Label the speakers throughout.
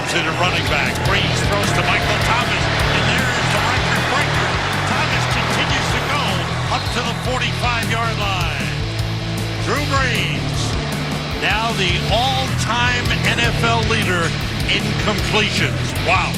Speaker 1: moves it at running back. Breeze throws to Michael Thomas, and there's the record breaker. Thomas continues to go up to the 45-yard line. Drew Brees, now the all-time NFL leader in completions. Wow.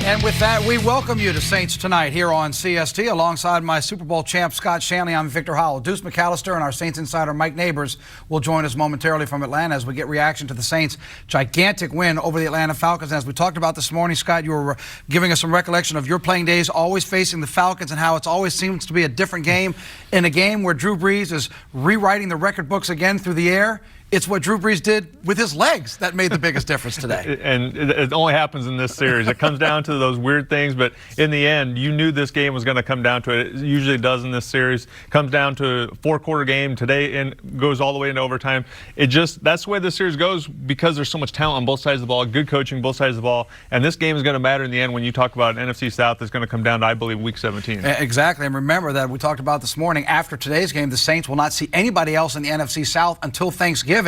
Speaker 2: And with that, we welcome you to Saints Tonight here on CST. Alongside my Super Bowl champ, Scott Shanley, I'm Victor Howell. Deuce McAllister and our Saints insider, Mike Neighbors, will join us momentarily from Atlanta as we get reaction to the Saints' gigantic win over the Atlanta Falcons. And as we talked about this morning, Scott, you were giving us some recollection of your playing days always facing the Falcons and how it always seems to be a different game. In a game where Drew Brees is rewriting the record books again through the air, it's what Drew Brees did with his legs that made the biggest difference today.
Speaker 3: And it only happens in this series. It comes down to those weird things, but in the end, you knew this game was going to come down to it. It usually does in this series. Comes down to a four-quarter game today and goes all the way into overtime. That's the way this series goes because there's so much talent on both sides of the ball, good coaching both sides of the ball, and this game is going to matter in the end when you talk about an NFC South that's going to come down to, I believe, Week 17.
Speaker 2: Exactly, and remember that we talked about this morning, after today's game, the Saints will not see anybody else in the NFC South until Thanksgiving.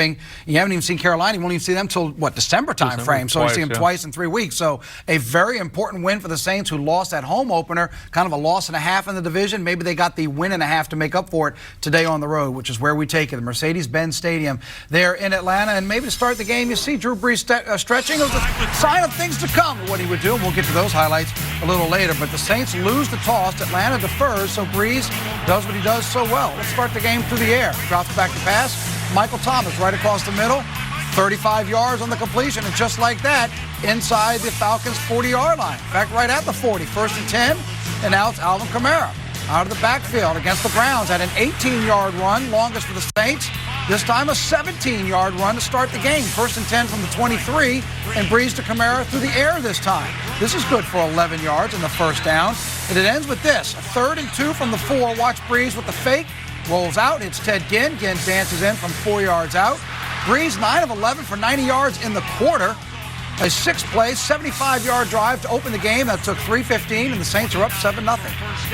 Speaker 2: You haven't even seen Carolina. You won't even see them until, December time frame. So you see them twice in 3 weeks. So a very important win for the Saints, who lost that home opener, kind of a loss and a half in the division. Maybe they got the win and a half to make up for it today on the road, which is where we take it, the Mercedes-Benz Stadium there in Atlanta. And maybe to start the game, you see Drew Brees stretching. It was a sign of things to come, what he would do. And we'll get to those highlights a little later. But the Saints lose the toss. Atlanta defers, so Brees does what he does so well. Let's start the game through the air. Drops back to pass. Michael Thomas right across the middle, 35 yards on the completion, and just like that, inside the Falcons' 40-yard line. In fact, right at the 40, 1st and 10, and now it's Alvin Kamara out of the backfield against the Browns. Had an 18-yard run, longest for the Saints. This time a 17-yard run to start the game. 1st and 10 from the 23, and Brees to Kamara through the air this time. This is good for 11 yards in the first down. And it ends with this, a 3rd and 2 from the 4. Watch Brees with the fake. Rolls out, it's Ted Ginn. Ginn dances in from 4 yards out. Brees 9 of 11 for 90 yards in the quarter. A 6-play, 75-yard drive to open the game. That took 3:15, and the Saints are up 7-0.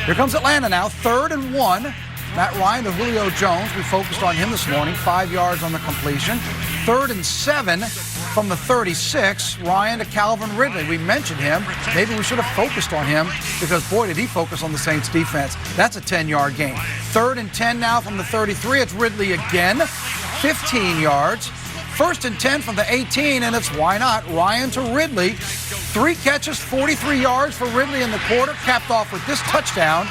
Speaker 2: Here comes Atlanta now, 3rd and 1. Matt Ryan to Julio Jones. We focused on him this morning, 5 yards on the completion. 3rd and 7 from the 36. Ryan to Calvin Ridley. We mentioned him. Maybe we should have focused on him because, boy, did he focus on the Saints defense. That's a 10-yard gain. 3rd and 10 now from the 33. It's Ridley again, 15 yards. 1st and 10 from the 18, and it's why not Ryan to Ridley. 3 catches, 43 yards for Ridley in the quarter, capped off with this touchdown.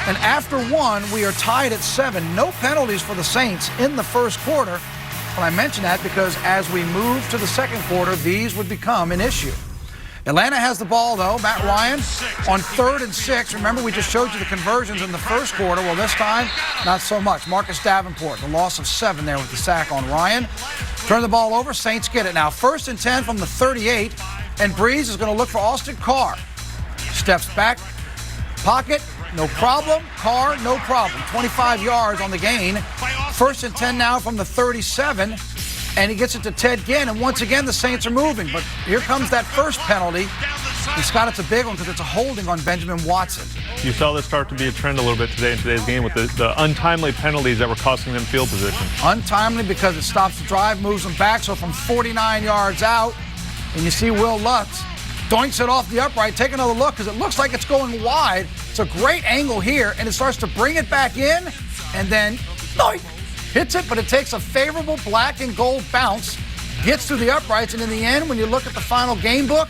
Speaker 2: And after one, we are tied at 7. No penalties for the Saints in the first quarter. And I mention that because as we move to the second quarter, these would become an issue. Atlanta has the ball, though. Matt Ryan on 3rd and 6. Remember, we just showed you the conversions in the first quarter. Well, this time, not so much. Marcus Davenport, the loss of 7 there with the sack on Ryan. Turn the ball over. Saints get it now. 1st and 10 from the 38. And Brees is going to look for Austin Carr. Steps back. Pocket. No problem. Carr, no problem. 25 yards on the gain. 1st and 10 now from the 37. And he gets it to Ted Ginn. And once again, the Saints are moving. But here comes that first penalty. And Scott, it's a big one because it's a holding on Benjamin Watson.
Speaker 3: You saw this start to be a trend a little bit today in today's game with the untimely penalties that were costing them field position.
Speaker 2: Untimely because it stops the drive, moves them back. So from 49 yards out, and you see Will Lutz doinks it off the upright. Take another look because it looks like it's going wide. It's a great angle here, and it starts to bring it back in, and then doink, hits it, but it takes a favorable black and gold bounce, gets through the uprights, and in the end, when you look at the final game book,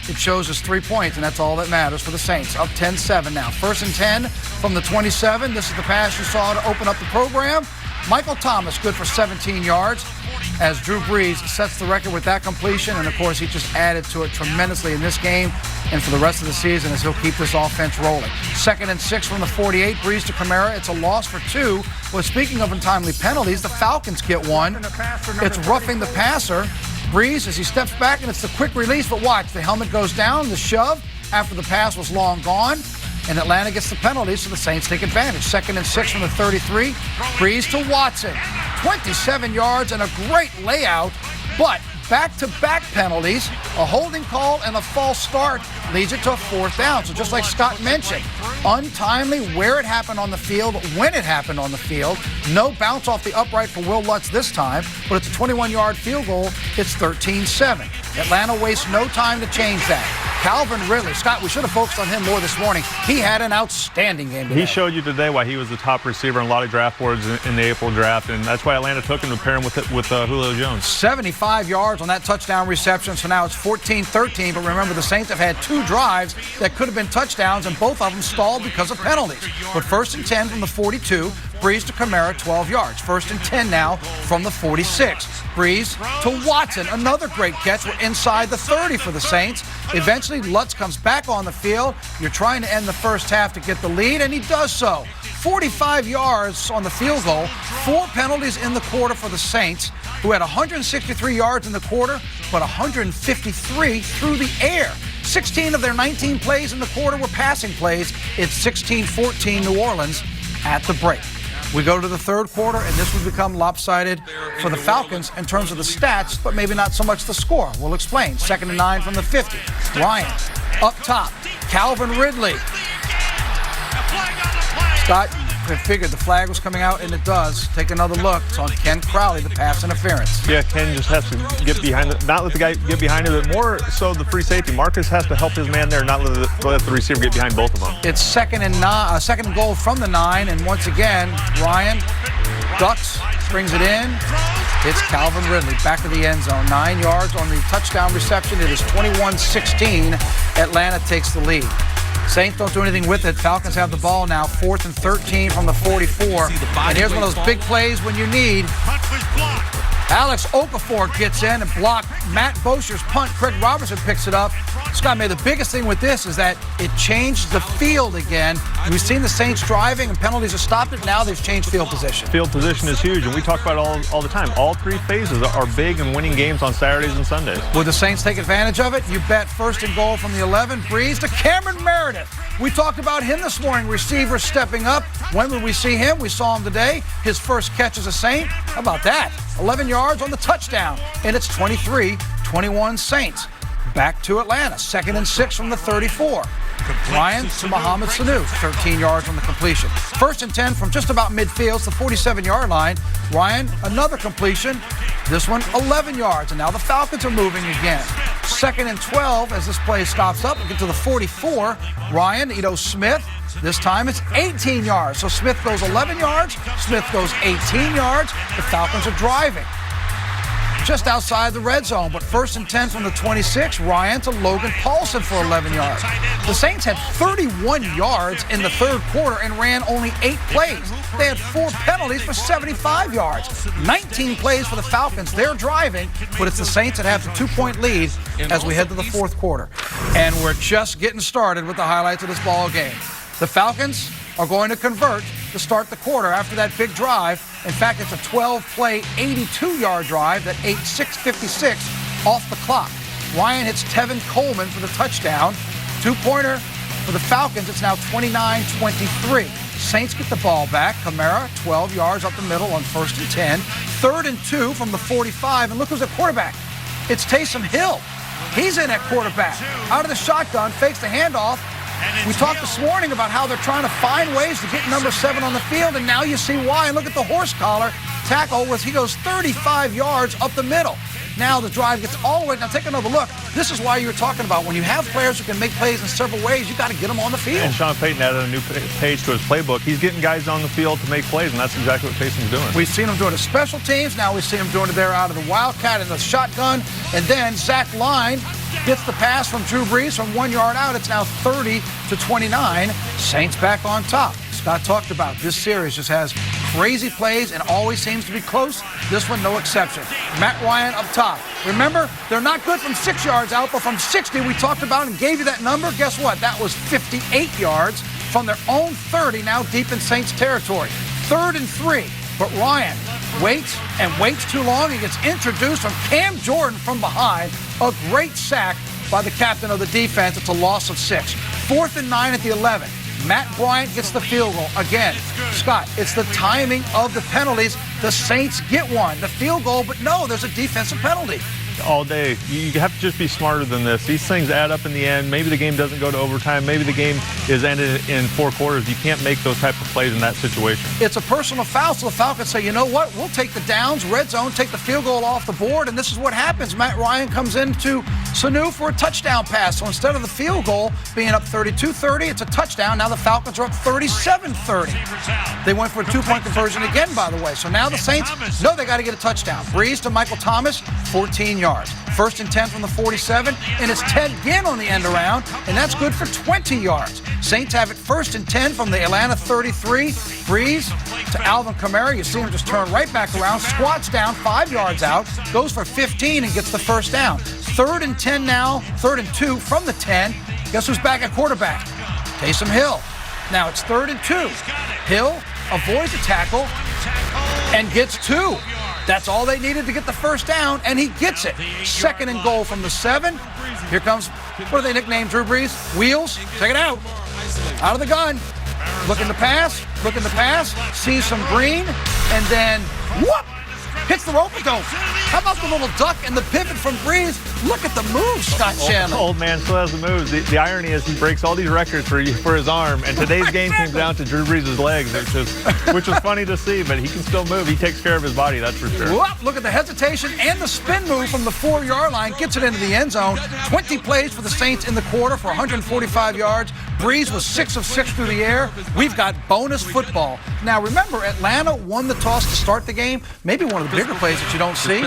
Speaker 2: it shows us 3 points, and that's all that matters for the Saints. Up 10-7 now. 1st and 10 from the 27. This is the pass you saw to open up the program. Michael Thomas, good for 17 yards, as Drew Brees sets the record with that completion. And, of course, he just added to it tremendously in this game and for the rest of the season as he'll keep this offense rolling. 2nd and 6 from the 48. Brees to Kamara. It's a loss for 2. Well, speaking of untimely penalties, the Falcons get one. It's roughing the passer. Brees, as he steps back, and it's the quick release. But watch, the helmet goes down, the shove after the pass was long gone. And Atlanta gets the penalty, so the Saints take advantage. 2nd and 6 from the 33. Brees to Watson. 27 yards and a great layout But back-to-back penalties, a holding call and a false start leads it to a 4th down. So just like Scott mentioned, untimely where it happened on the field, when it happened on the field. No bounce off the upright for Will Lutz this time, but it's a 21-yard field goal. It's 13-7. Atlanta wastes no time to change that. Calvin Ridley. Scott, we should have focused on him more this morning. He had an outstanding game today.
Speaker 3: He showed you today why he was the top receiver in a lot of draft boards in the April draft, and that's why Atlanta took him to pair him with Julio Jones.
Speaker 2: 75 yards on that touchdown reception, so now it's 14-13, but remember the Saints have had 2 drives that could have been touchdowns, and both of them stalled because of penalties. But 1st and 10 from the 42, Breeze to Kamara, 12 yards. 1st and 10 now from the 46. Breeze to Watson, another great catch. We're inside the 30 for the Saints. Eventually, Lutz comes back on the field. You're trying to end the first half to get the lead, and he does so. 45 yards on the field goal. 4 penalties in the quarter for the Saints, who had 163 yards in the quarter, but 153 through the air. 16 of their 19 plays in the quarter were passing plays. It's 16-14 New Orleans at the break. We go to the 3rd quarter, and this would become lopsided for the Falcons in terms of the stats, but maybe not so much the score. We'll explain. 2nd and 9 from the 50. Ryan up top. Calvin Ridley. Scott, I figured the flag was coming out, and it does. Take another look. It's on Ken Crowley, the pass interference.
Speaker 3: Yeah, Ken just has to get behind not let the guy get behind him, but more so the free safety. Marcus has to help his man there, not let the receiver get behind both of them.
Speaker 2: It's 2nd and goal from the 9, and once again, Ryan ducks, brings it in. It's Calvin Ridley back to the end zone. 9 yards on the touchdown reception. It is 21-16. Atlanta takes the lead. Saints don't do anything with it. Falcons have the ball now, 4th and 13 from the 44. And here's one of those big plays when you need. Alex Okafor gets in and blocked Matt Bosher's punt. Craig Robertson picks it up. Scott, the biggest thing with this is that it changed the field again. We've seen the Saints driving and penalties have stopped it. Now they've changed field position.
Speaker 3: Field position is huge, and we talk about it all the time. All 3 phases are big in winning games on Saturdays and Sundays.
Speaker 2: Will the Saints take advantage of it? You bet. 1st and goal from the 11. Breeze to Cameron Meredith. We talked about him this morning. Receiver stepping up. When would we see him? We saw him today. His first catch as a Saint. How about that? 11 yards on the touchdown. And it's 23-21 Saints. Back to Atlanta. 2nd and 6 from the 34. Ryan to Mohamed Sanu. 13 yards on the completion. 1st and 10 from just about midfield, the 47-yard line. Ryan, another completion. This one, 11 yards. And now the Falcons are moving again. 2nd and 12 as this play stops up. We get to the 44. Ryan, Ito Smith. This time it's 18 yards. So Smith goes 11 yards. Smith goes 18 yards. The Falcons are driving just outside the red zone. But 1st and 10 from the 26. Ryan to Logan Paulson for 11 yards. The Saints had 31 yards in the 3rd quarter and ran only 8 plays. They had 4 penalties for 75 yards. 19 plays for the Falcons. They're driving, but it's the Saints that have the 2-point lead as we head to the 4th quarter. And we're just getting started with the highlights of this ball game. The Falcons are going to convert to start the quarter after that big drive. In fact, it's a 12-play, 82-yard drive that ate 6:56 off the clock. Ryan hits Tevin Coleman for the touchdown. 2-pointer for the Falcons. It's now 29-23. Saints get the ball back. Kamara, 12 yards up the middle on 1st and 10. 3rd and 2 from the 45. And look who's at quarterback. It's Taysom Hill. He's in at quarterback. Out of the shotgun, fakes the handoff. We talked this morning about how they're trying to find ways to get number 7 on the field, and now you see why. And look at the horse collar tackle where he goes 35 yards up the middle. Now the drive gets all the way. Now take another look. This is why you were talking about when you have players who can make plays in several ways, you got to get them on the field.
Speaker 3: And Sean Payton added a new page to his playbook. He's getting guys on the field to make plays, and that's exactly what Taysom's doing.
Speaker 2: We've seen him doing it at special teams. Now we see him doing it there out of the Wildcat and the shotgun. And then Zach Line gets the pass from Drew Brees from 1 yard out. It's now 30-29. Saints back on top. Scott talked about this series just has crazy plays and always seems to be close. This one, no exception. Matt Ryan up top. Remember, they're not good from 6 yards out, but from 60, we talked about and gave you that number. Guess what? That was 58 yards from their own 30, now deep in Saints territory. 3rd and 3. But Ryan waits and waits too long. He gets introduced from Cam Jordan from behind. A great sack by the captain of the defense. It's a loss of 6. 4th and 9 at the 11. Matt Bryant gets the field goal. Again, Scott, it's the timing of the penalties. The Saints get one. The field goal, but no, there's a defensive penalty.
Speaker 3: all day. You have to just be smarter than this. These things add up in the end. Maybe the game doesn't go to overtime. Maybe the game is ended in 4 quarters. You can't make those type of plays in that situation.
Speaker 2: It's a personal foul, so the Falcons say, you know what, we'll take the downs, red zone, take the field goal off the board, and this is what happens. Matt Ryan comes into Sanu for a touchdown pass. So instead of the field goal being up 32-30, it's a touchdown. Now the Falcons are up 37-30. They went for a 2-point conversion again, by the way. So now the Saints know they got to get a touchdown. Breeze to Michael Thomas, 14 yards. 1st and 10 from the 47, and it's Ted Ginn on the end around, and that's good for 20 yards. Saints have it 1st and 10 from the Atlanta 33. Breeze to Alvin Kamara. You see him just turn right back around, squats down 5 yards out, goes for 15 and gets the first down. 3rd and 10 now, 3rd and 2 from the 10. Guess who's back at quarterback? Taysom Hill. Now it's 3rd and 2. Hill avoids a tackle and gets 2. That's all they needed to get the first down, and he gets it. 2nd and goal from the 7. Here comes, what do they nickname Drew Brees? Wheels. Check it out. Out of the gun. Looking to pass, sees some green, and then whoop! Hits the rope-a-dope. How about the little duck and the pivot from Breeze? Look at the moves, Scott Shannon.
Speaker 3: Old man still has the moves. The irony is he breaks all these records for his arm, and today's game comes down to Drew Brees' legs, which is funny to see, but he can still move. He takes care of his body, that's for sure.
Speaker 2: Whoop, look at the hesitation and the spin move from the 4-yard line. Gets it into the end zone. 20 plays for the Saints in the quarter for 145 yards. Breeze was 6 of 6 through the air. We've got bonus football. Now, remember, Atlanta won the toss to start the game. Maybe one of the bigger plays that you don't see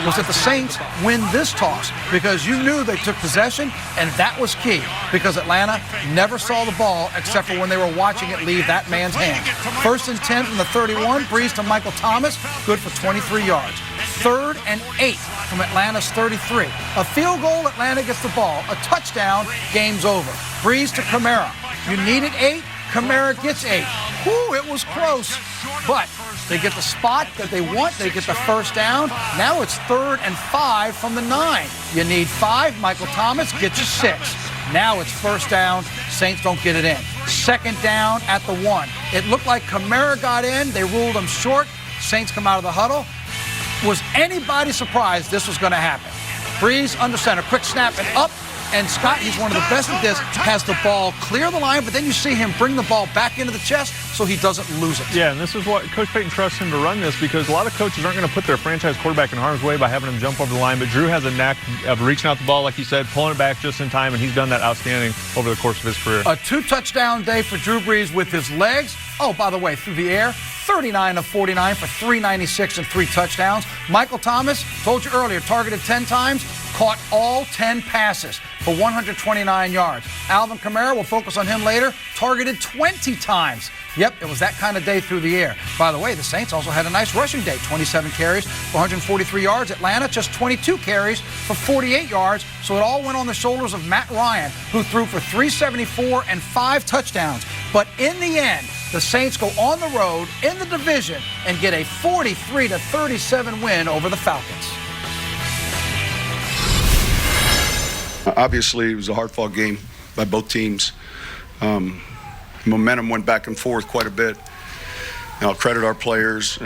Speaker 2: was that the Saints win this toss because you knew they took possession, and that was key because Atlanta never saw the ball except for when they were watching it leave that man's hand. 1st and 10 from the 31, Breeze to Michael Thomas, good for 23 yards. 3rd and 8 from Atlanta's 33. A field goal, Atlanta gets the ball. A touchdown, game's over. Breeze to Kamara. You needed 8, Kamara gets 8. Whew, it was close, but they get the spot that they want. They get the first down. Now it's 3rd and 5 from the 9. You need 5. Michael Thomas gets you 6. Now it's 1st down. Saints don't get it in. 2nd down at the 1. It looked like Kamara got in. They ruled him short. Saints come out of the huddle. Was anybody surprised this was going to happen? Breeze under center. Quick snap and up. And Scott, he's one of the best at this, has the ball clear the line, but then you see him bring the ball back into the chest so he doesn't lose it.
Speaker 3: Yeah, and this is what Coach Payton trusts him to run this because a lot of coaches aren't going to put their franchise quarterback in harm's way by having him jump over the line, but Drew has a knack of reaching out the ball, like you said, pulling it back just in time, and he's done that outstanding over the course of his career.
Speaker 2: A 2-touchdown day for Drew Brees with his legs. Oh, by the way, through the air, 39 of 49 for 396 and 3 touchdowns. Michael Thomas, told you earlier, targeted 10 times, caught all 10 passes for 129 yards. Alvin Kamara, we'll focus on him later, targeted 20 times. Yep, it was that kind of day through the air. By the way, the Saints also had a nice rushing day, 27 carries for 143 yards. Atlanta, just 22 carries for 48 yards. So it all went on the shoulders of Matt Ryan, who threw for 374 and 5 touchdowns. But in the end, the Saints go on the road in the division and get a 43-37 win over the Falcons.
Speaker 4: Obviously, it was a hard-fought game by both teams. Momentum went back and forth quite a bit. I'll credit our players,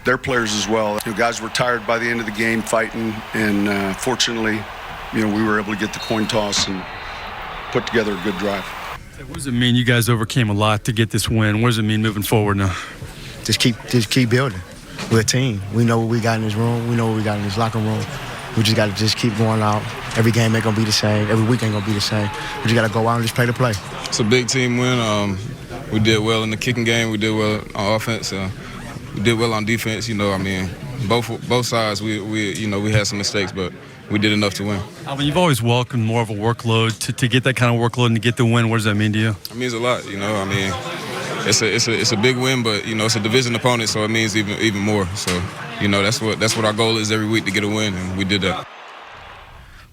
Speaker 4: their players as well. Guys were tired by the end of the game fighting, and fortunately, we were able to get the coin toss and put together a good drive.
Speaker 5: What does it mean you guys overcame a lot to get this win? What does it mean moving forward now?
Speaker 6: Just keep building. We're a team. We know what we got in this room. We know what we got in this locker room. We just got to just keep going out. Every game ain't going to be the same. Every week ain't going to be the same. We just got to go out and just play the play.
Speaker 7: It's a big team win. We did well in the kicking game. We did well on offense. We did well on defense. Both sides, we had some mistakes, but we did enough to win.
Speaker 5: Alvin, you've always welcomed more of a workload. To get that kind of workload and to get the win, what does that mean to you?
Speaker 7: It means a lot, It's a big win, but it's a division opponent, so it means even more. So, that's what our goal is every week, to get a win, and we did that.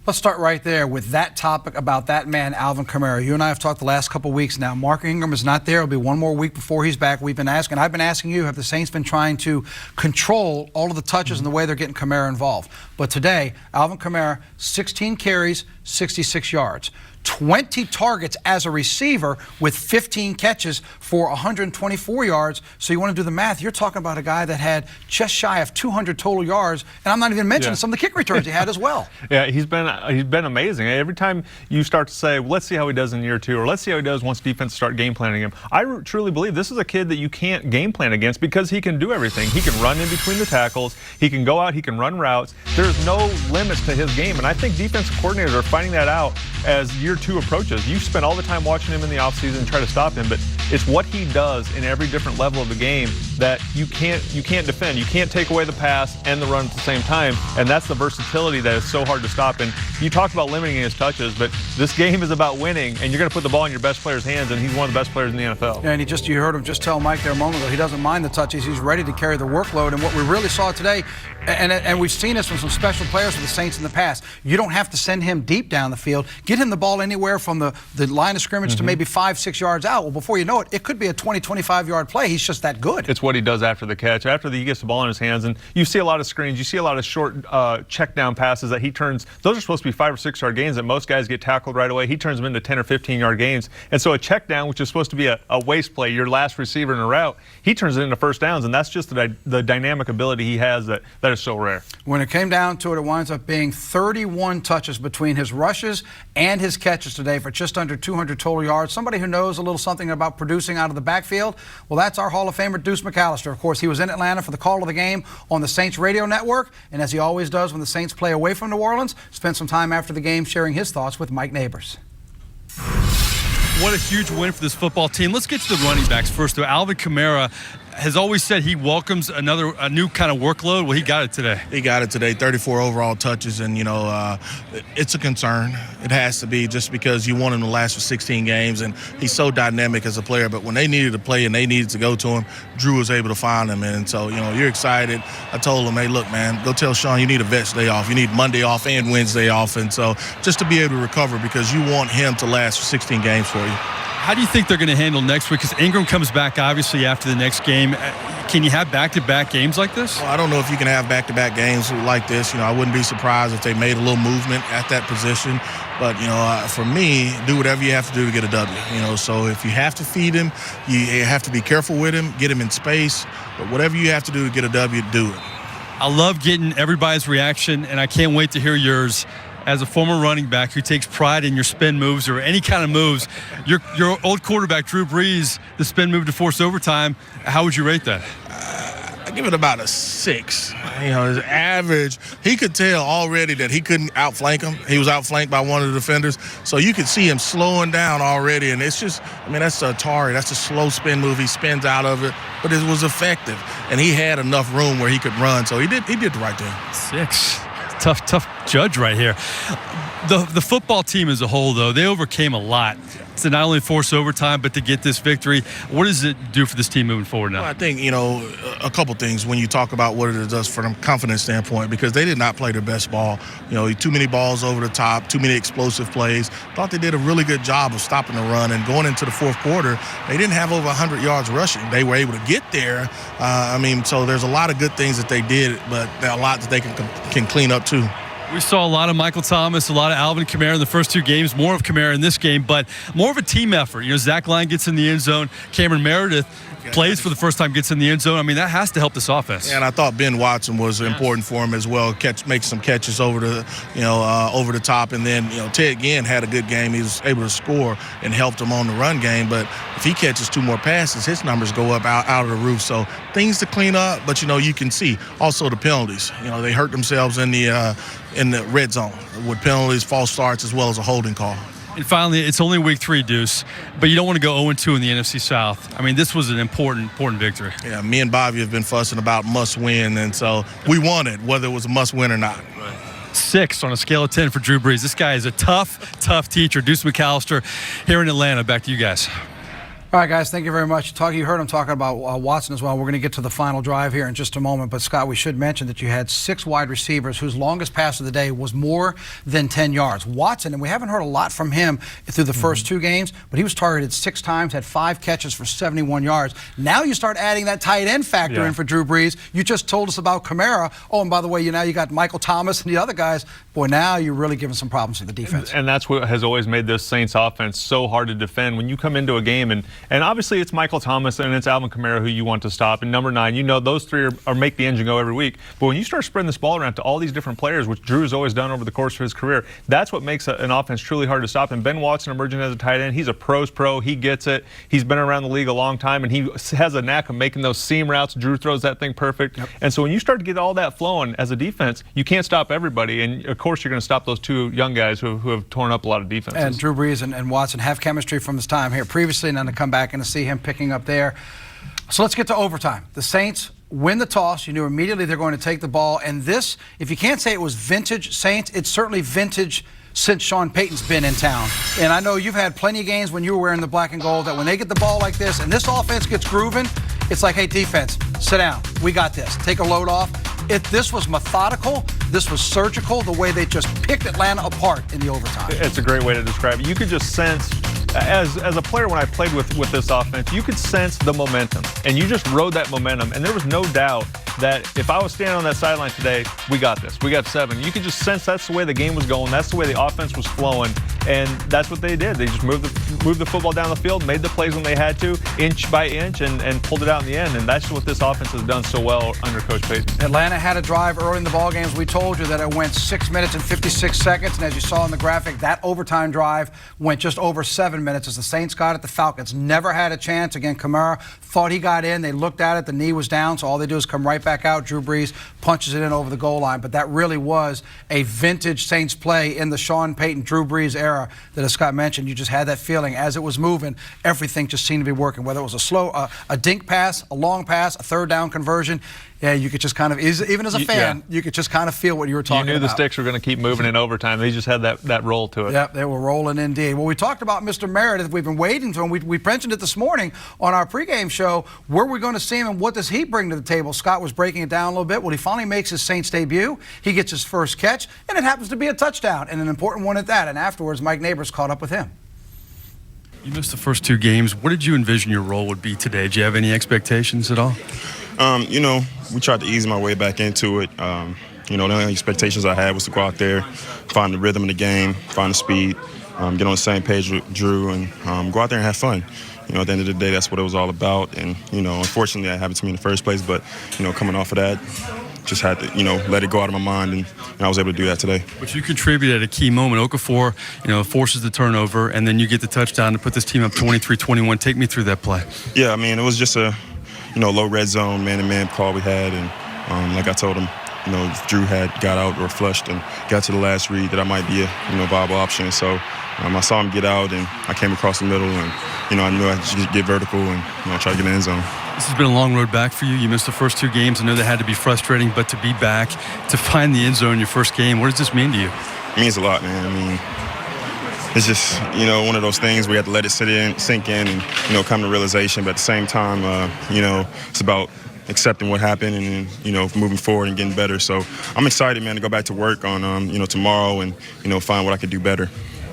Speaker 2: Let's start right there with that topic about that man, Alvin Kamara. You and I have talked the last couple weeks now. Mark Ingram is not there. It'll be one more week before he's back. I've been asking you, have the Saints been trying to control all of the touches and the way they're getting Kamara involved? But today, Alvin Kamara, 16 carries, 66 yards. 20 targets as a receiver with 15 catches for 124 yards. So you want to do the math. You're talking about a guy that had just shy of 200 total yards, and I'm not even mentioning some of the kick returns he had as well.
Speaker 3: Yeah, he's been amazing. Every time you start to say, well, let's see how he does in year 2, or let's see how he does once defense start game planning him, I truly believe this is a kid that you can't game plan against because he can do everything. He can run in between the tackles. He can go out. He can run routes. There's no limits to his game, and I think defensive coordinators are finding that out as year 2 approaches. You spend all the time watching him in the offseason and try to stop him, but it's what he does in every different level of the game that you can't defend. You can't take away the pass and the run at the same time, and that's the versatility that is so hard to stop. And you talk about limiting his touches, but this game is about winning, and you're going to put the ball in your best player's hands, and he's one of the best players in the NFL.
Speaker 2: Yeah, and you heard him just tell Mike there a moment ago, he doesn't mind the touches. He's ready to carry the workload. And what we really saw today, and we've seen this from some special players for the Saints in the past, you don't have to send him deep down the field. Get him the ball anywhere from the line of scrimmage to maybe 5-6 yards out. Well, before you know it, it could be a 20-25-yard play. He's just that good.
Speaker 3: It's what he does after the catch, after he gets the ball in his hands. And you see a lot of screens. You see a lot of short check down passes that he turns. Those are supposed to be 5 or 6 yard gains that most guys get tackled right away. He turns them into 10 or 15-yard gains. And so a check down, which is supposed to be a waste play, your last receiver in a route, he turns it into first downs. And that's just the dynamic ability he has that is so rare.
Speaker 2: When it came down to it, it winds up being 31 touches between his rushes and his catches today for just under 200 total yards. Somebody who knows a little something about producing out of the backfield, well, that's our Hall of Famer, Deuce McAllister. Of course, he was in Atlanta for the call of the game on the Saints radio network, and as he always does when the Saints play away from New Orleans, spent some time after the game sharing his thoughts with Mike Neighbors.
Speaker 5: What a huge win for this football team. Let's get to the running backs first, though. Alvin Kamara has always said he welcomes a new kind of workload. Well, he got it today.
Speaker 8: He got it today, 34 overall touches, and, it's a concern. It has to be just because you want him to last for 16 games, and he's so dynamic as a player. But when they needed to play and they needed to go to him, Drew was able to find him. And so, you're excited. I told him, hey, look, man, go tell Sean you need a vet's day off. You need Monday off and Wednesday off. And so just to be able to recover because you want him to last for 16 games for you.
Speaker 5: How do you think they're going to handle next week? Because Ingram comes back, obviously, after the next game. Can you have back-to-back games like this?
Speaker 8: Well, I don't know if you can have back-to-back games like this. I wouldn't be surprised if they made a little movement at that position. But, for me, do whatever you have to do to get a W. So if you have to feed him, you have to be careful with him, get him in space. But whatever you have to do to get a W, do it.
Speaker 5: I love getting everybody's reaction, and I can't wait to hear yours. As a former running back who takes pride in your spin moves or any kind of moves, your old quarterback, Drew Brees, the spin move to force overtime, how would you rate that?
Speaker 8: I give it about a 6. His average, he could tell already that he couldn't outflank him. He was outflanked by one of the defenders. So you could see him slowing down already. And it's just, that's a Atari. That's a slow spin move. He spins out of it. But it was effective. And he had enough room where he could run. So he did the right thing.
Speaker 5: 6. Tough judge right here. The football team as a whole, though, they overcame a lot to not only force overtime, but to get this victory. What does it do for this team moving forward now?
Speaker 8: Well, I think, a couple things when you talk about what it does from a confidence standpoint, because they did not play their best ball. Too many balls over the top, too many explosive plays. Thought they did a really good job of stopping the run, and going into the fourth quarter, they didn't have over 100 yards rushing. They were able to get there. So there's a lot of good things that they did, but there are a lot that they can clean up too.
Speaker 5: We saw a lot of Michael Thomas, a lot of Alvin Kamara in the first 2 games, more of Kamara in this game, but more of a team effort. Zach Line gets in the end zone. Cameron Meredith plays for the first time, gets in the end zone. That has to help this offense.
Speaker 8: And I thought Ben Watson was important for him as well. Make some catches over the top, and then Ted Ginn had a good game. He was able to score and helped him on the run game. But if he catches 2 more passes, his numbers go up out of the roof. So things to clean up. But you can see also the penalties. They hurt themselves in the red zone with penalties, false starts, as well as a holding call.
Speaker 5: And finally, it's only week 3, Deuce, but you don't want to go 0-2 in the NFC South. This was an important victory.
Speaker 8: Yeah, me and Bobby have been fussing about must win, and so we won it, whether it was a must win or not.
Speaker 5: 6 on a scale of 10 for Drew Brees. This guy is a tough teacher. Deuce McAllister here in Atlanta. Back to you guys.
Speaker 2: All right, guys, thank you very much. You heard him talking about Watson as well. We're going to get to the final drive here in just a moment. But, Scott, we should mention that you had 6 wide receivers whose longest pass of the day was more than 10 yards. Watson, and we haven't heard a lot from him through the first 2 games, but he was targeted 6 times, had 5 catches for 71 yards. Now you start adding that tight end factor in for Drew Brees. You just told us about Kamara. Oh, and by the way, now you got Michael Thomas and the other guys. Boy, now you're really giving some problems to the defense.
Speaker 3: And that's what has always made this Saints offense so hard to defend. When you come into a game, and obviously it's Michael Thomas and it's Alvin Kamara who you want to stop. And number 9, those 3 are make the engine go every week. But when you start spreading this ball around to all these different players, which Drew has always done over the course of his career, that's what makes an offense truly hard to stop. And Ben Watson emerging as a tight end, he's a pro's pro. He gets it. He's been around the league a long time, and he has a knack of making those seam routes. Drew throws that thing perfect. Yep. And so when you start to get all that flowing as a defense, you can't stop everybody. And, of course, you're going to stop those 2 young guys who have torn up a lot of defenses.
Speaker 2: And Drew Brees and Watson have chemistry from his time here previously, and then to come back and to see him picking up there. So let's get to overtime. The Saints win the toss. You knew immediately they're going to take the ball. And this, if you can't say it was vintage Saints, it's certainly vintage since Sean Payton's been in town. And I know you've had plenty of games when you were wearing the black and gold that when they get the ball like this and this offense gets grooving, it's like, hey, defense, sit down. We got this. Take a load off. This was methodical. This was surgical, the way they just picked Atlanta apart in the overtime.
Speaker 3: It's a great way to describe it. You could just sense, as a player when I played with this offense, you could sense the momentum. And you just rode that momentum. And there was no doubt that if I was standing on that sideline today, we got this. We got 7. You could just sense that's the way the game was going. That's the way the offense was flowing. And that's what they did. They just moved the football down the field, made the plays when they had to, inch by inch, and pulled it out in the end. And that's what this offense has done so well under Coach Payton.
Speaker 2: Atlanta had a drive early in the ball games. We told you that it went 6 minutes and 56 seconds. And as you saw in the graphic, that overtime drive went just over 7 minutes as the Saints got it. The Falcons never had a chance. Again, Kamara thought he got in. They looked at it. The knee was down, so all they do is come right back out. Drew Brees punches it in over the goal line. But that really was a vintage Saints play in the Sean Payton, Drew Brees era that, as Scott mentioned, you just had that feeling as it was moving, everything just seemed to be working, whether it was a dink pass, a long pass, a third down conversion. Yeah, you could just kind of, even as a fan, you could just kind of feel what you were talking about.
Speaker 3: You knew the sticks were going to keep moving in overtime. They just had that roll to it.
Speaker 2: Yep, they were rolling indeed. Well, we talked about Mr. Meredith. We've been waiting for him. We mentioned it this morning on our pregame show. Where we're going to see him and what does he bring to the table? Scott was breaking it down a little bit. Well, he finally makes his Saints debut. He gets his first catch, and it happens to be a touchdown, and an important one at that. And afterwards, Mike Neighbors caught up with him.
Speaker 5: You missed the first 2 games. What did you envision your role would be today? Do you have any expectations at all?
Speaker 9: We tried to ease my way back into it. The only expectations I had was to go out there, find the rhythm of the game, find the speed, get on the same page with Drew, and go out there and have fun. At the end of the day, that's what it was all about. And, unfortunately, that happened to me in the first place. But, coming off of that, just had to, let it go out of my mind, and I was able to do that today.
Speaker 5: But you contributed at a key moment. Okafor, forces the turnover, and then you get the touchdown to put this team up 23-21. Take me through that play.
Speaker 9: Yeah, it was just a low red zone, man-to-man call we had. And like I told him, if Drew had got out or flushed and got to the last read, that I might be a viable option. So I saw him get out, and I came across the middle, and, I knew I should get vertical and try to get in the end zone.
Speaker 5: This has been a long road back for you. You missed the first 2 games. I know that had to be frustrating, but to be back, to find the end zone in your first game, what does this mean to you?
Speaker 9: It means a lot, man. It's just, one of those things where you have to let it sink in and, come to realization. But at the same time, it's about accepting what happened and, moving forward and getting better. So I'm excited, man, to go back to work on, tomorrow and, find what I could do better.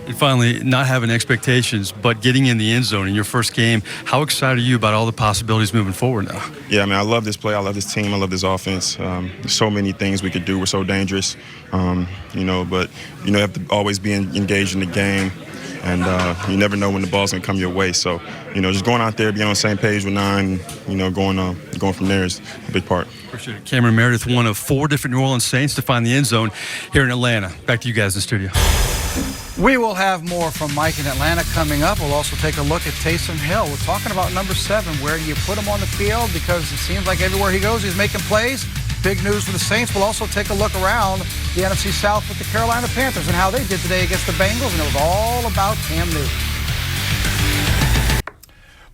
Speaker 5: And finally, not having expectations, but getting in the end zone in your first game, how excited are you about all the possibilities moving forward now?
Speaker 9: Yeah, I love this play. I love this team. I love this offense. There's so many things we could do. We're so dangerous, but, you have to always be engaged in the game, and you never know when the ball's going to come your way. So, just going out there, being on the same page with 9, going from there is a big part.
Speaker 5: Appreciate it. Cameron Meredith, one of 4 different New Orleans Saints to find the end zone here in Atlanta. Back to you guys in the studio.
Speaker 2: We will have more from Mike in Atlanta coming up. We'll also take a look at Taysom Hill. We're talking about number 7. Where do you put him on the field? Because it seems like everywhere he goes, he's making plays. Big news for the Saints. We'll also take a look around the NFC South with the Carolina Panthers and how they did today against the Bengals. And it was all about Cam Newton.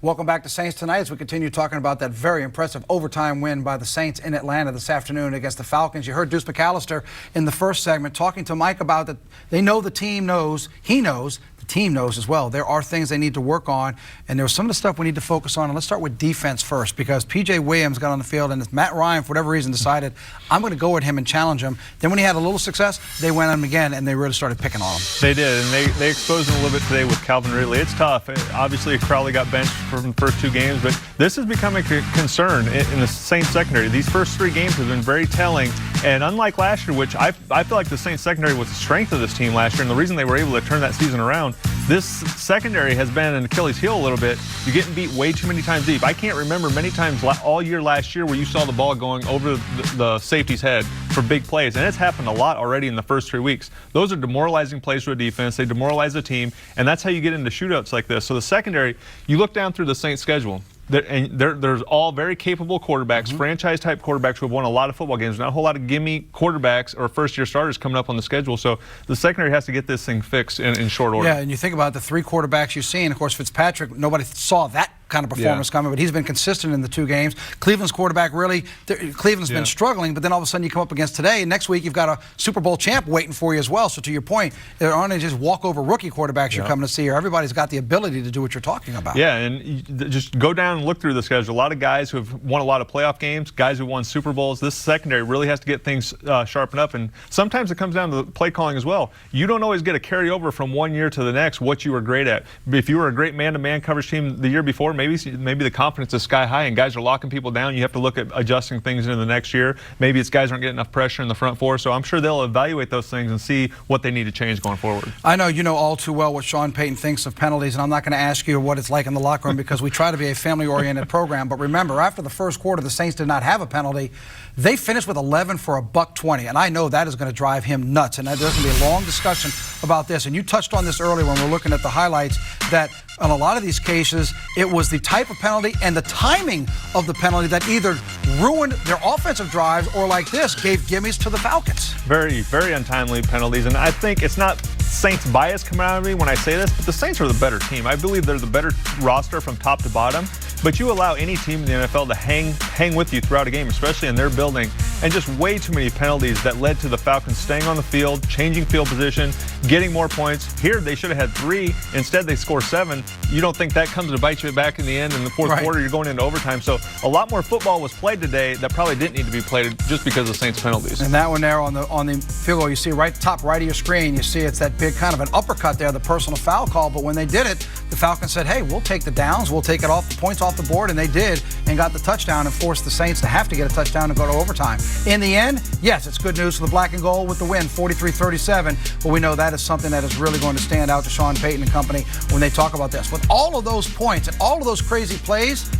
Speaker 2: Welcome back to Saints Tonight as we continue talking about that very impressive overtime win by the Saints in Atlanta this afternoon against the Falcons. You heard Deuce McAllister in the first segment talking to Mike about that. They know the team knows, he knows the team knows as well. There are things they need to work on, and there's some of the stuff we need to focus on. And let's start with defense first, because P.J. Williams got on the field, and Matt Ryan, for whatever reason, decided, I'm going to go at him and challenge him. Then when he had a little success, they went at him again, and they really started picking on him.
Speaker 3: They did, and they exposed him a little bit today with Calvin Ridley. It's tough. Obviously, Crowley got benched from the first 2 games, but this is becoming a concern in the Saints secondary. These first 3 games have been very telling, and unlike last year, which I feel like the Saints secondary was the strength of this team last year, and the reason they were able to turn that season around, this secondary has been an Achilles heel a little bit. You're getting beat way too many times deep. I can't remember many times all year last year where you saw the ball going over the safety's head for big plays, and it's happened a lot already in the first 3 weeks. Those are demoralizing plays to a defense. They demoralize the team, and that's how you get into shootouts like this. So the secondary, you look down through the Saints schedule, there's all very capable quarterbacks, franchise-type quarterbacks who have won a lot of football games. Not a whole lot of gimme quarterbacks or first-year starters coming up on the schedule. So the secondary has to get this thing fixed in short order.
Speaker 2: Yeah, and you think about the 3 quarterbacks you've seen. Of course, Fitzpatrick, nobody saw that kind of performance coming, but he's been consistent in the 2 games. Cleveland's quarterback Cleveland's been struggling, but then all of a sudden you come up against today, and next week you've got a Super Bowl champ waiting for you as well. So to your point, there aren't just walk-over rookie quarterbacks you're coming to see here. Everybody's got the ability to do what you're talking about.
Speaker 3: Yeah, and just go down and look through the schedule. A lot of guys who have won a lot of playoff games, guys who won Super Bowls. This secondary really has to get things sharpened up, and sometimes it comes down to the play calling as well. You don't always get a carryover from one year to the next what you were great at. If you were a great man-to-man coverage team the year before, maybe the confidence is sky high and guys are locking people down. You have to look at adjusting things into the next year. Maybe it's guys aren't getting enough pressure in the front 4. So I'm sure they'll evaluate those things and see what they need to change going forward.
Speaker 2: I know you know all too well what Sean Payton thinks of penalties, and I'm not going to ask you what it's like in the locker room because we try to be a family-oriented program. But remember, after the first quarter, the Saints did not have a penalty. They finished with 11 for $120, and I know that is going to drive him nuts. And there's going to be a long discussion about this. And you touched on this earlier when we were looking at the highlights, that on a lot of these cases, it was the type of penalty and the timing of the penalty that either ruined their offensive drives or, like this, gave gimmies to the Falcons.
Speaker 3: Very, very untimely penalties. And I think it's not Saints bias coming out of me when I say this, but the Saints are the better team. I believe they're the better roster from top to bottom. But you allow any team in the NFL to hang with you throughout a game, especially in their building, and just way too many penalties that led to the Falcons staying on the field, changing field position, getting more points. Here they should have had 3. Instead they score 7. You don't think that comes to bite you back in the end in the fourth quarter? You're going into overtime. So a lot more football was played today that probably didn't need to be played just because of Saints penalties.
Speaker 2: And that one there on the field goal, you see right top right of your screen, you see it's that big kind of an uppercut there, the personal foul call. But when they did it, the Falcons said, hey, we'll take the downs, we'll take it off the points off the board, and they did and got the touchdown and forced the Saints to have to get a touchdown and go to overtime. In the end, yes, it's good news for the black and gold with the win, 43-37, but we know that is something that is really going to stand out to Sean Payton and company when they talk about this. With all of those points and all of those crazy plays,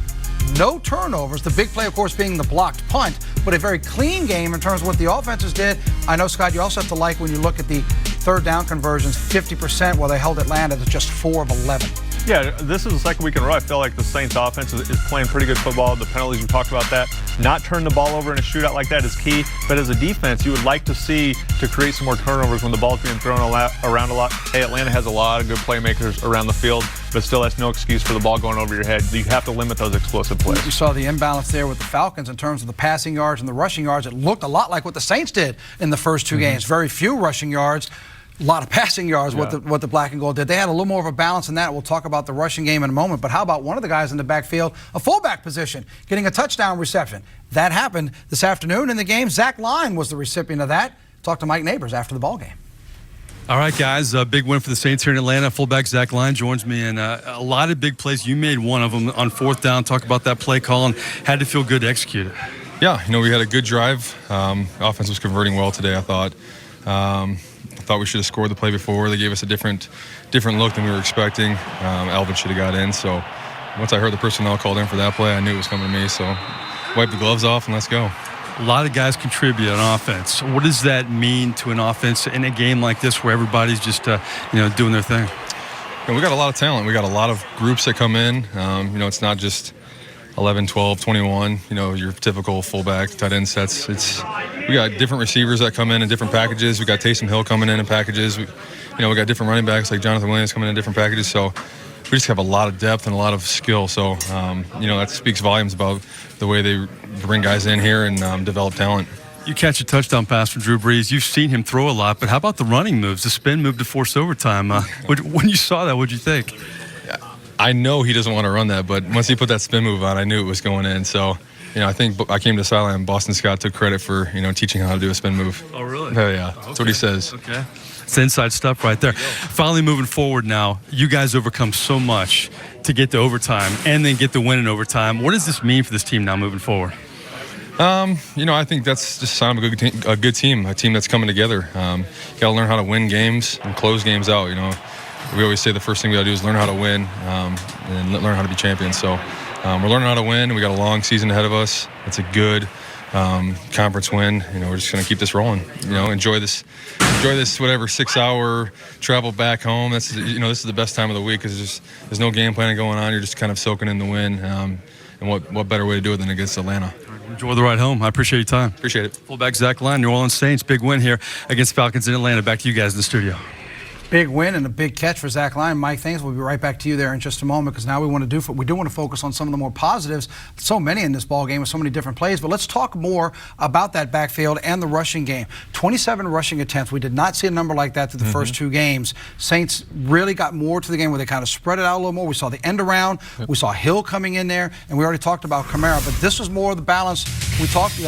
Speaker 2: no turnovers, the big play, of course, being the blocked punt, but a very clean game in terms of what the offenses did. I know, Scott, you also have to like when you look at the third down conversions, 50%, while they held Atlanta to just 4 of 11.
Speaker 3: Yeah, this is the second week in a row I feel like the Saints offense is playing pretty good football. The penalties, we talked about that. Not turn the ball over in a shootout like that is key. But as a defense, you would like to see to create some more turnovers when the ball's being thrown around a lot. Hey, Atlanta has a lot of good playmakers around the field, but still that's no excuse for the ball going over your head. You have to limit those explosive plays.
Speaker 2: You saw the imbalance there with the Falcons in terms of the passing yards and the rushing yards. It looked a lot like what the Saints did in the first 2 games. Very few rushing yards. A lot of passing yards, what the black and gold did. They had a little more of a balance in that. We'll talk about the rushing game in a moment. But how about one of the guys in the backfield, a fullback position, getting a touchdown reception? That happened this afternoon in the game. Zach Line was the recipient of that. Talked to Mike Neighbors after the ball game.
Speaker 5: All right, guys, a big win for the Saints here in Atlanta. Fullback Zach Line joins me, and a lot of big plays. You made one of them on 4th down. Talk about that play call and had to feel good to execute it.
Speaker 10: Yeah, we had a good drive. Offense was converting well today, I thought. I thought we should have scored the play before. They gave us a different look than we were expecting. Alvin should have got in. So once I heard the personnel called in for that play, I knew it was coming to me. So wipe the gloves off and let's go.
Speaker 5: A lot of guys contribute on offense. What does that mean to an offense in a game like this where everybody's just doing their thing?
Speaker 10: We got a lot of talent. We got a lot of groups that come in. It's not just 11, 12, 21, your typical fullback, tight end sets. We got different receivers that come in different packages. We got Taysom Hill coming in packages. We got different running backs like Jonathan Williams coming in different packages. So we just have a lot of depth and a lot of skill. So, that speaks volumes about the way they bring guys in here and develop talent.
Speaker 5: You catch a touchdown pass from Drew Brees. You've seen him throw a lot, but how about the running moves, the spin move to force overtime? When you saw that, what'd you think?
Speaker 10: I know he doesn't want to run that, but once he put that spin move on, I knew it was going in. So, I think I came to sideline and Boston Scott took credit for, teaching how to do a spin move.
Speaker 5: Oh, really?
Speaker 10: Yeah. That's what he says.
Speaker 5: Okay. It's inside stuff right there. Finally moving forward now, you guys overcome so much to get to overtime and then get the win in overtime. What does this mean for this team now moving forward?
Speaker 10: I think that's just a sign of a good team, a team that's coming together. You got to learn how to win games and close games out. We always say the first thing we got to do is learn how to win and learn how to be champions. So we're learning how to win. We got a long season ahead of us. It's a good conference win. We're just going to keep this rolling. Enjoy this whatever 6-hour travel back home. This is the best time of the week because there's no game planning going on. You're just kind of soaking in the win. And what better way to do it than against Atlanta?
Speaker 5: Enjoy the ride home. I appreciate your time.
Speaker 10: Appreciate it.
Speaker 5: Fullback Zach Line, New Orleans Saints, big win here against Falcons in Atlanta. Back to you guys in the studio.
Speaker 2: Big win and a big catch for Zach Line. Mike, thanks. We'll be right back to you there in just a moment because now we do want to focus on some of the more positives. So many in this ball game with so many different plays. But let's talk more about that backfield and the rushing game. 27 rushing attempts. We did not see a number like that through the first two games. Saints really got more to the game where they kind of spread it out a little more. We saw the end around. Yep. We saw Hill coming in there, and we already talked about Kamara. But this was more of the balance we talked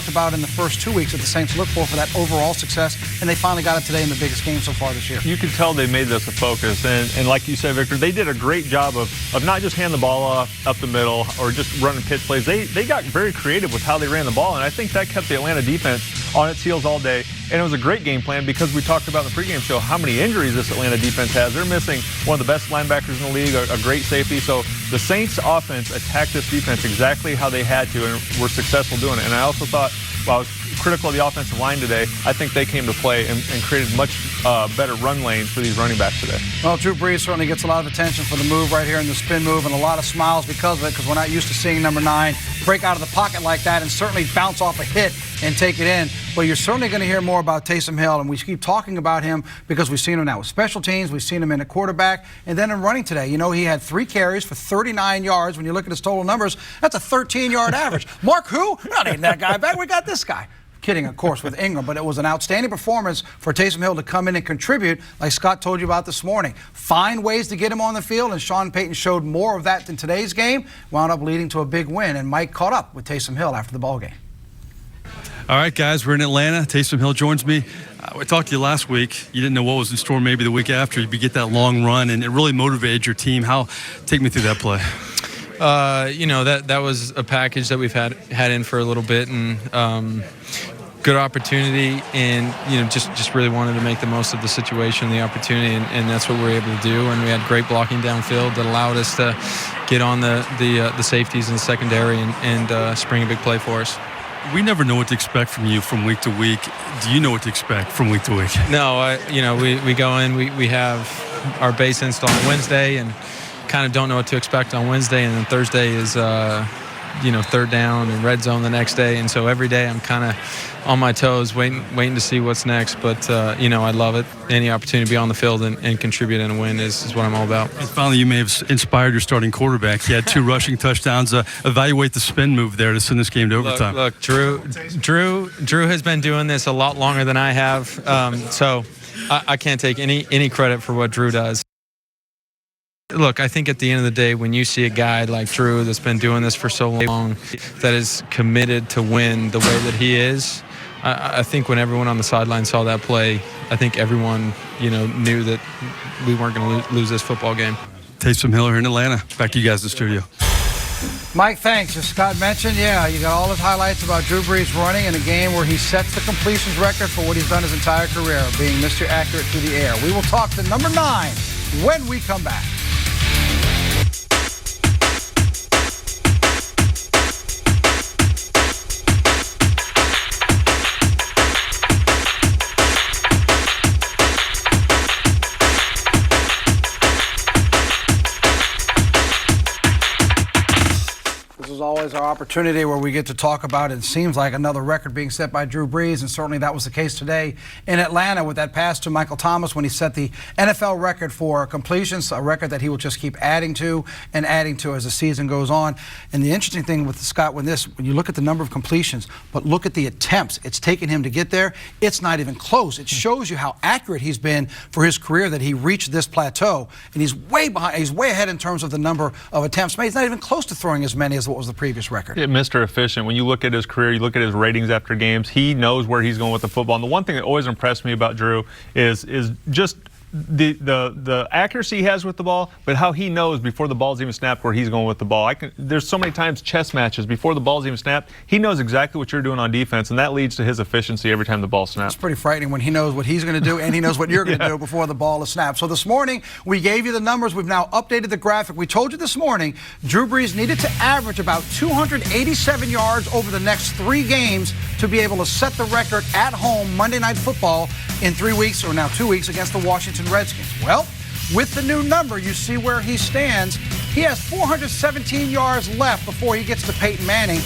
Speaker 2: about in the first 2 weeks that the Saints looked for that overall success, and they finally got it today in the biggest game so far this year.
Speaker 3: You can tell they made this a focus, and like you said, Victor, they did a great job of not just handing the ball off up the middle or just running pitch plays. They got very creative with how they ran the ball, and I think that kept the Atlanta defense on its heels all day. And it was a great game plan because we talked about in the pregame show how many injuries this Atlanta defense has. They're missing one of the best linebackers in the league, a great safety. So the Saints offense attacked this defense exactly how they had to and were successful doing it. And I also thought, while I was critical of the offensive line today, I think they came to play and created much better run lanes for these running backs today.
Speaker 2: Well, Drew Brees certainly gets a lot of attention for the move right here in the spin move and a lot of smiles because of it, because we're not used to seeing number 9 break out of the pocket like that and certainly bounce off a hit and take it in. But you're certainly going to hear more about Taysom Hill, and we keep talking about him because we've seen him now with special teams, we've seen him in a quarterback, and then in running today. He had 3 carries for 39 yards. When you look at his total numbers, that's a 13-yard average. Mark who? We're not taking that guy back. We got this guy. Kidding, of course, with Ingram, but it was an outstanding performance for Taysom Hill to come in and contribute, like Scott told you about this morning. Find ways to get him on the field, and Sean Payton showed more of that in today's game, wound up leading to a big win, and Mike caught up with Taysom Hill after the ball game.
Speaker 5: All right, guys, we're in Atlanta. Taysom Hill joins me. I talked to you last week. You didn't know what was in store maybe the week after. You get that long run, and it really motivated your team. Take me through that play.
Speaker 11: That was a package that we've had in for a little bit, and good opportunity, and just really wanted to make the most of the situation, the opportunity, and that's what we were able to do. And we had great blocking downfield that allowed us to get on the safeties in the secondary and spring a big play for us.
Speaker 5: We never know what to expect from you from week to week. Do you know what to expect from week to week?
Speaker 11: No, we go in, we have our base install on Wednesday, and kind of don't know what to expect on Wednesday, and then Thursday is third down and red zone the next day, and so every day I'm kind of on my toes waiting to see what's next. But I love it. Any opportunity to be on the field and contribute and win is what I'm all about.
Speaker 5: And finally, you may have inspired your starting quarterback. He had 2 rushing touchdowns. Evaluate the spin move there to send this game to overtime.
Speaker 11: Look, Drew has been doing this a lot longer than I have, so I can't take any credit for what Drew does. Look, I think at the end of the day, when you see a guy like Drew that's been doing this for so long, that is committed to win the way that he is, I think when everyone on the sideline saw that play, I think everyone, knew that we weren't going to lose this football game.
Speaker 5: Taysom Hill here in Atlanta. Back to you guys in the studio.
Speaker 2: Mike, thanks. As Scott mentioned, you got all his highlights about Drew Brees running in a game where he sets the completions record for what he's done his entire career, being Mr. Accurate through the air. We will talk to number 9 when we come back. is our opportunity where we get to talk about, it seems like, another record being set by Drew Brees, and certainly that was the case today in Atlanta with that pass to Michael Thomas when he set the NFL record for completions, a record that he will just keep adding to and adding to as the season goes on. And the interesting thing with Scott, when you look at the number of completions, but look at the attempts it's taken him to get there, it's not even close. It shows you how accurate he's been for his career, that he reached this plateau, and he's way behind. He's way ahead in terms of the number of attempts made. He's not even close to throwing as many as what was the previous record.
Speaker 3: Yeah, Mr. Efficient. When you look at his career, you look at his ratings after games, he knows where he's going with the football. And the one thing that always impressed me about Drew is just the accuracy he has with the ball, but how he knows before the ball's even snapped where he's going with the ball. There's so many times chess matches before the ball's even snapped. He knows exactly what you're doing on defense, and that leads to his efficiency every time the ball snaps.
Speaker 2: It's pretty frightening when he knows what he's going to do and he knows what you're going to do before the ball is snapped. So this morning, we gave you the numbers. We've now updated the graphic. We told you this morning Drew Brees needed to average about 287 yards over the next 3 games to be able to set the record at home Monday Night Football in 3 weeks, or now 2 weeks, against the Washington Redskins. Well, with the new number, you see where he stands. He has 417 yards left before he gets to Peyton Manning.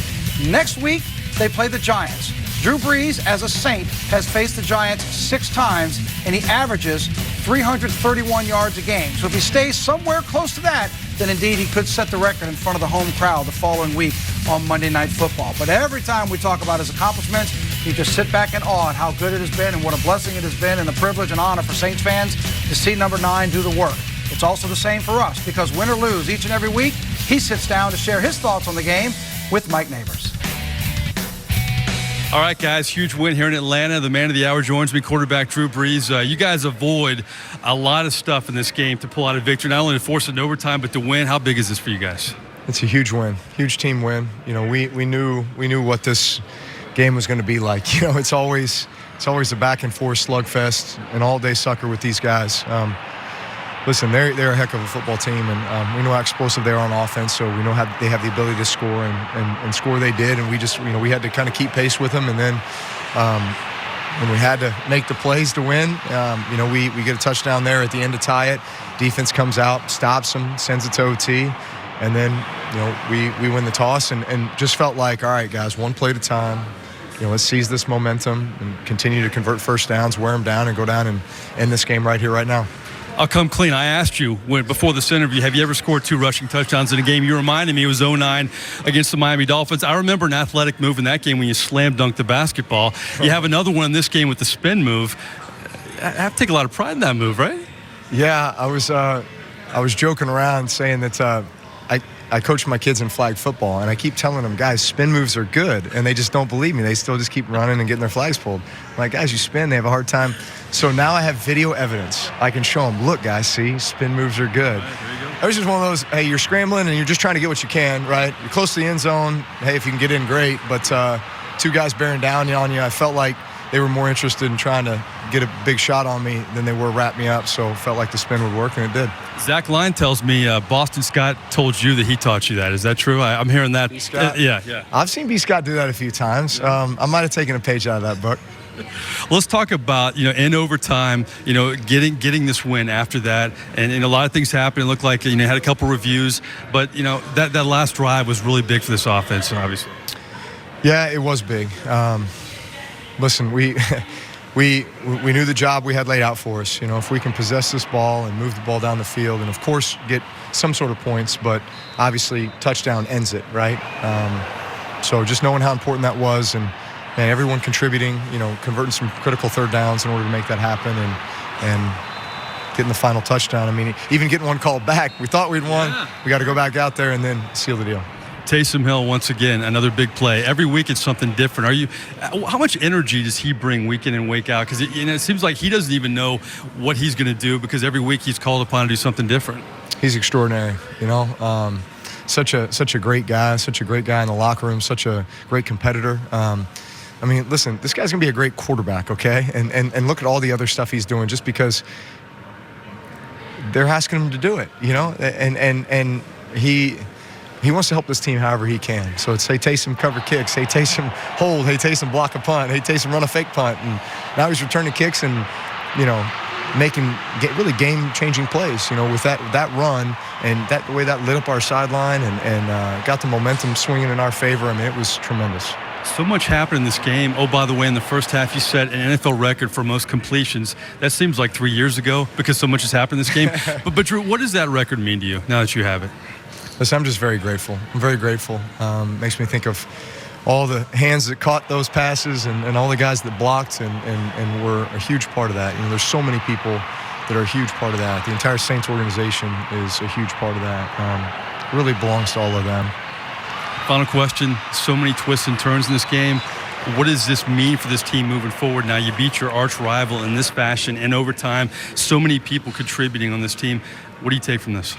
Speaker 2: Next week, they play the Giants. Drew Brees, as a Saint, has faced the Giants 6 times, and he averages 331 yards a game. So if he stays somewhere close to that, then indeed he could set the record in front of the home crowd the following week on Monday Night Football. But every time we talk about his accomplishments, you just sit back in awe at how good it has been and what a blessing it has been and a privilege and honor for Saints fans to see number 9 do the work. It's also the same for us, because win or lose, each and every week, he sits down to share his thoughts on the game with Mike Neighbors.
Speaker 5: All right, guys, huge win here in Atlanta. The man of the hour joins me, quarterback Drew Brees. You guys avoid a lot of stuff in this game to pull out a victory, not only to force it in overtime, but to win. How big is this for you guys?
Speaker 12: It's a huge win, huge team win. You know, we knew what this game was going to be like. You know, it's always a back and forth slugfest, an all-day sucker with these guys. Listen, they're a heck of a football team, and we know how explosive they are on offense, so we know how they have the ability to score, and score they did, and we just, we had to kind of keep pace with them, and then when we had to make the plays to win, we get a touchdown there at the end to tie it. Defense comes out, stops them, sends it to OT, and then, we win the toss, and just felt like, all right, guys, one play at a time. Let's seize this momentum and continue to convert first downs, wear them down, and go down and end this game right here, right now.
Speaker 5: I'll come clean. I asked you before this interview, have you ever scored 2 rushing touchdowns in a game? You reminded me it was 2009 against the Miami Dolphins. I remember an athletic move in that game when you slam dunked the basketball. You have another one in this game with the spin move. I have to take a lot of pride in that move, right?
Speaker 12: Yeah, I was joking around saying that I coach my kids in flag football, and I keep telling them, guys, spin moves are good, and they just don't believe me. They still just keep running and getting their flags pulled. I'm like, guys, you spin, they have a hard time. So now I have video evidence. I can show them, look, guys, see, spin moves are good. It was just one of those, hey, you're scrambling and you're just trying to get what you can, right? You're close to the end zone. Hey, if you can get in, great. But 2 guys bearing down on you, I felt like they were more interested in trying to get a big shot on me than they were wrap me up. So felt like the spin would work, and it did.
Speaker 5: Zach Line tells me Boston Scott told you that he taught you that. Is that true? I'm hearing that.
Speaker 12: B. Scott?
Speaker 5: Yeah.
Speaker 12: I've seen B. Scott do that a few times. I might have taken a page out of that book.
Speaker 5: Let's talk about, in overtime, getting this win after that. And a lot of things happened. It looked like, had a couple reviews. But, that last drive was really big for this offense, obviously.
Speaker 12: Yeah, it was big. Listen, we knew the job we had laid out for us. If we can possess this ball and move the ball down the field and, of course, get some sort of points, but obviously touchdown ends it, right? So just knowing how important that was, and everyone contributing, converting some critical third downs in order to make that happen, and getting the final touchdown. I mean, even getting one called back. We thought we'd won. Yeah. We got to go back out there and then seal the deal.
Speaker 5: Taysom Hill, once again, another big play. Every week it's something different. How much energy does he bring week in and week out? Because it seems like he doesn't even know what he's going to do, because every week he's called upon to do something different.
Speaker 12: He's extraordinary, such a great guy, such a great guy in the locker room, such a great competitor. Listen, this guy's going to be a great quarterback, okay? And look at all the other stuff he's doing just because they're asking him to do it, and he wants to help this team however he can. So it's, hey, Taysom cover kicks, hey, Taysom hold, hey, Taysom block a punt, hey, Taysom run a fake punt. And now he's returning kicks, and, making really game-changing plays, with that run and the way that lit up our sideline and got the momentum swinging in our favor. I mean, it was tremendous.
Speaker 5: So much happened in this game. Oh, by the way, in the first half, you set an NFL record for most completions. That seems like 3 years ago because so much has happened in this game. but Drew, what does that record mean to you now that you have it?
Speaker 12: Listen, I'm just very grateful. I'm very grateful. Makes me think of all the hands that caught those passes and all the guys that blocked and were a huge part of that. There's so many people that are a huge part of that. The entire Saints organization is a huge part of that. It really belongs to all of them.
Speaker 5: Final question. So many twists and turns in this game. What does this mean for this team moving forward? Now you beat your arch rival in this fashion in overtime. So many people contributing on this team. What do you take from this?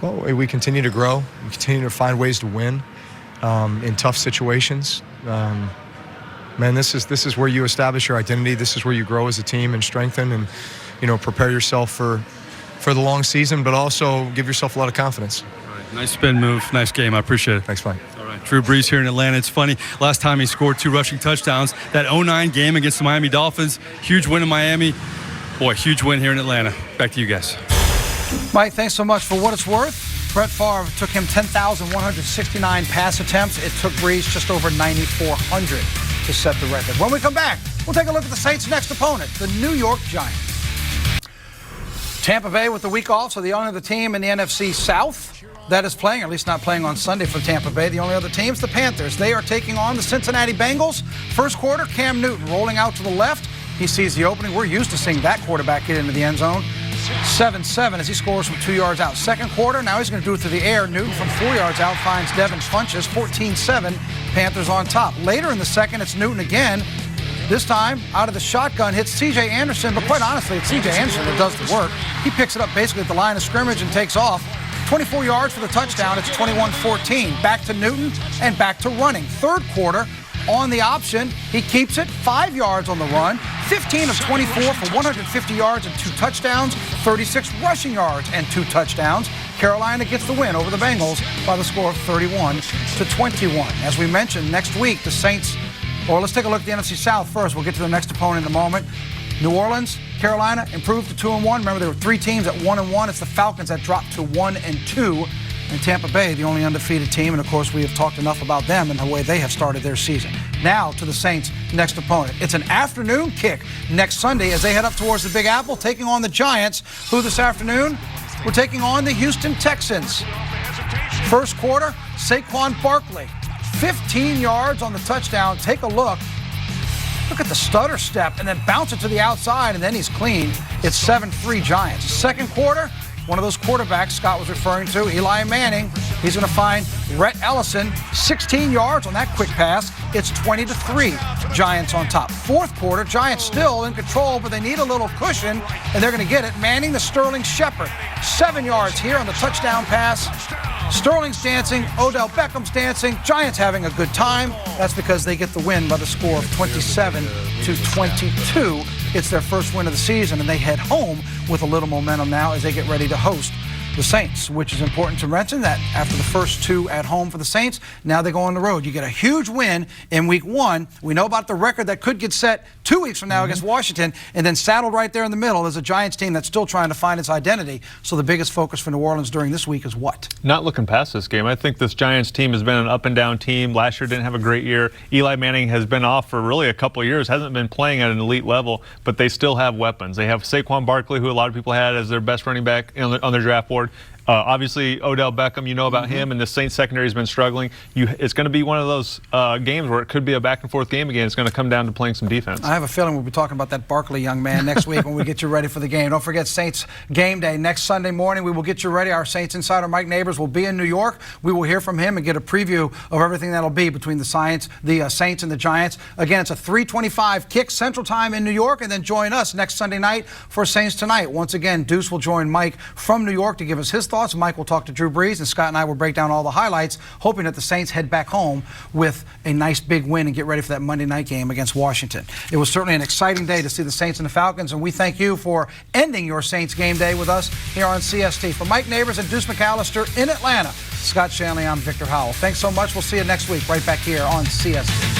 Speaker 12: Well, we continue to grow. We continue to find ways to win in tough situations. Man, this is where you establish your identity. This is where you grow as a team and strengthen and, prepare yourself for the long season, but also give yourself a lot of confidence.
Speaker 5: Nice spin move. Nice game. I appreciate it.
Speaker 12: Thanks, Mike.
Speaker 5: All right. Drew Brees here in Atlanta. It's funny. Last time he scored 2 rushing touchdowns. That 2009 game against the Miami Dolphins. Huge win in Miami. Boy, huge win here in Atlanta. Back to you guys.
Speaker 2: Mike, thanks so much. For what it's worth, Brett Favre took him 10,169 pass attempts. It took Brees just over 9,400 to set the record. When we come back, we'll take a look at the Saints' next opponent, the New York Giants. Tampa Bay with the week off, so the only other team in the NFC South that is playing, or at least not playing on Sunday for Tampa Bay. The only other team's the Panthers. They are taking on the Cincinnati Bengals. First quarter, Cam Newton rolling out to the left. He sees the opening. We're used to seeing that quarterback get into the end zone. 7-7 as he scores from 2 yards out. Second quarter, now he's going to do it through the air. Newton from 4 yards out finds Devin Funchess. 14-7, Panthers on top. Later in the second, it's Newton again. This time, out of the shotgun, hits C.J. Anderson, but quite honestly, it's C.J. Anderson that does the work. He picks it up basically at the line of scrimmage and takes off. 24 yards for the touchdown. It's 21-14. Back to Newton and back to running. Third quarter, on the option, he keeps it 5 yards on the run. 15 of 24 for 150 yards and 2 touchdowns. 36 rushing yards and 2 touchdowns. Carolina gets the win over the Bengals by the score of 31-21. As we mentioned, next week, the Saints... Well, let's take a look at the NFC South first. We'll get to the next opponent in a moment. New Orleans, Carolina improved to 2-1. Remember, there were 3 teams at 1-1. It's the Falcons that dropped to 1-2. And Tampa Bay, the only undefeated team. And, of course, we have talked enough about them and the way they have started their season. Now to the Saints' next opponent. It's an afternoon kick next Sunday as they head up towards the Big Apple, taking on the Giants, who this afternoon we're taking on the Houston Texans. First quarter, Saquon Barkley. 15 yards on the touchdown. Take a look. Look at the stutter step and then bounce it to the outside, and then he's clean. It's 7-3 Giants. Second quarter, one of those quarterbacks Scott was referring to, Eli Manning. He's going to find Rhett Ellison, 16 yards on that quick pass. It's 20-3 Giants on top. Fourth quarter, Giants still in control, but they need a little cushion, and they're going to get it. Manning to Sterling Shepard. 7 yards here on the touchdown pass. Sterling's dancing, Odell Beckham's dancing, Giants having a good time. That's because they get the win by the score of 27-22. It's their first win of the season, and they head home with a little momentum now as they get ready to host the Saints, which is important to mention that after the first 2 at home for the Saints, now they go on the road. You get a huge win in week 1. We know about the record that could get set 2 weeks from now against Washington, and then saddled right there in the middle is a Giants team that's still trying to find its identity. So the biggest focus for New Orleans during this week is what?
Speaker 3: Not looking past this game. I think this Giants team has been an up and down team. Last year didn't have a great year. Eli Manning has been off for really a couple of years, hasn't been playing at an elite level, but they still have weapons. They have Saquon Barkley, who a lot of people had as their best running back on their draft board. Obviously, Odell Beckham, you know about him, and the Saints secondary has been struggling. It's going to be one of those games where it could be a back-and-forth game again. It's going to come down to playing some defense.
Speaker 2: I have a feeling we'll be talking about that Barkley young man next week when we get you ready for the game. Don't forget Saints game day next Sunday morning. We will get you ready. Our Saints insider, Mike Neighbors, will be in New York. We will hear from him and get a preview of everything that'll be between the Saints and the Giants. Again, it's a 3:25 kick Central Time in New York, and then join us next Sunday night for Saints Tonight. Once again, Deuce will join Mike from New York to give us his thoughts. Mike will talk to Drew Brees, and Scott and I will break down all the highlights, hoping that the Saints head back home with a nice big win and get ready for that Monday night game against Washington. It was certainly an exciting day to see the Saints and the Falcons, and we thank you for ending your Saints game day with us here on CST. For Mike Neighbors and Deuce McAllister in Atlanta, Scott Shanley, I'm Victor Howell. Thanks so much. We'll see you next week right back here on CST.